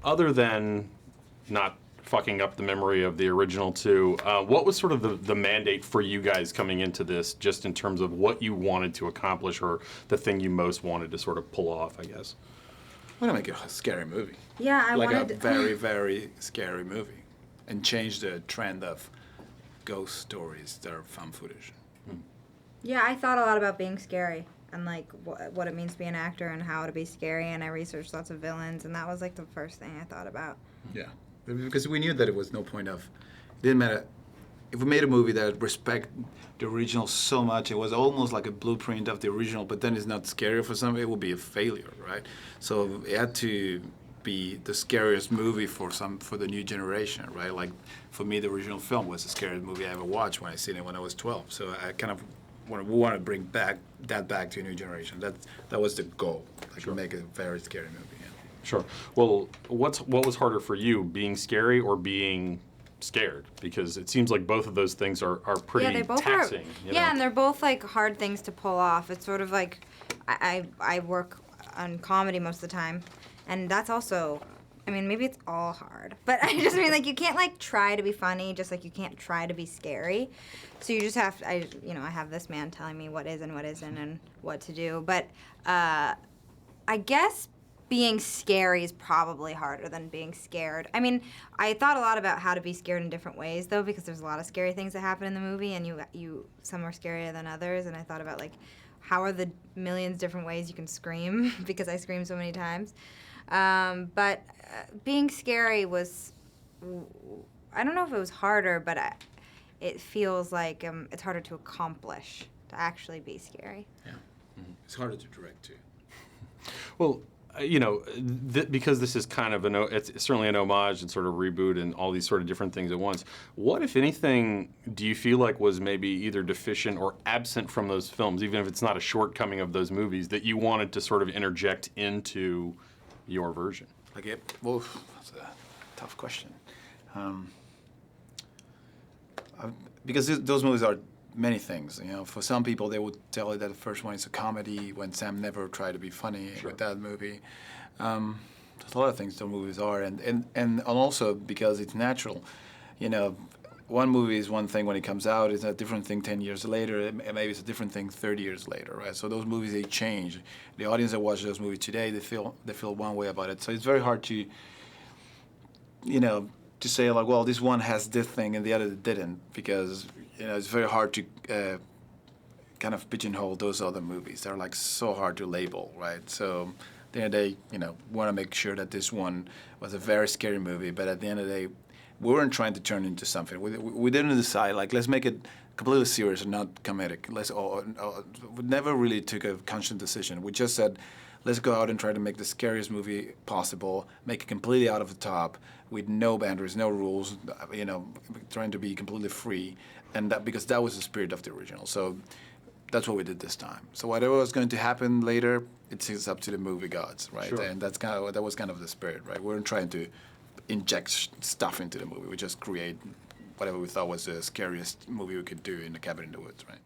other than not fucking up the memory of the original two, what was sort of the mandate for you guys coming into this, just in terms of what you wanted to accomplish, or the thing you most wanted to sort of pull off, I guess? I want to make a scary movie. Yeah, I like wanted a very, very scary movie, and change the trend of ghost stories that are found footage. Yeah, I thought a lot about being scary and like what it means to be an actor and how to be scary, and I researched lots of villains, and that was like the first thing I thought about. Yeah, because we knew that it was no point of, it didn't matter. If we made a movie that respect the original so much, it was almost like a blueprint of the original, but then it's not scary for some, it would be a failure, right? So it had to be the scariest movie for the new generation, right? Like for me, the original film was the scariest movie I ever watched when I seen it when I was 12. So I kind of we want to bring back to a new generation. That was the goal, like to make a very scary movie. Yeah. Sure. Well, what was harder for you, being scary or being scared? Because it seems like both of those things are pretty yeah, they both taxing. Are, yeah, and they're both like hard things to pull off. It's sort of like I work on comedy most of the time, and that's also, I mean, maybe it's all hard, but I just mean like you can't like try to be funny, just like you can't try to be scary. So you just have to, I have this man telling me what is and what isn't and what to do. But I guess being scary is probably harder than being scared. I mean, I thought a lot about how to be scared in different ways, though, because there's a lot of scary things that happen in the movie, and some are scarier than others. And I thought about like, how are the millions different ways you can scream, because I scream so many times. But being scary was, I don't know if it was harder, but it feels like it's harder to accomplish, to actually be scary. Yeah, it's harder to direct too. Well, because this is kind of it's certainly an homage and sort of reboot and all these sort of different things at once. What, if anything, do you feel like was maybe either deficient or absent from those films, even if it's not a shortcoming of those movies, that you wanted to sort of interject into your version? Well, that's a tough question. Because those movies are many things. For some people, they would tell you that the first one is a comedy, when Sam never tried to be funny with that movie. There's a lot of things those movies are, and also because it's natural. One movie is one thing when it comes out, it's a different thing 10 years later, and maybe it's a different thing 30 years later, right? So those movies, they change. The audience that watches those movies today, they feel one way about it. So it's very hard to, to say like, well, this one has this thing and the other didn't, because it's very hard to kind of pigeonhole those other movies. They're like so hard to label, right? So at the end of the day, want to make sure that this one was a very scary movie, but at the end of the day, we weren't trying to turn it into something. We didn't decide, like, let's make it completely serious and not comedic. We never really took a conscious decision. We just said, let's go out and try to make the scariest movie possible, make it completely out of the top, with no boundaries, no rules, trying to be completely free, and because that was the spirit of the original. So that's what we did this time. So whatever was going to happen later, it's up to the movie gods, right? Sure. And that was kind of the spirit, right? We weren't trying to inject stuff into the movie. We just create whatever we thought was the scariest movie we could do in the cabin in the woods, right?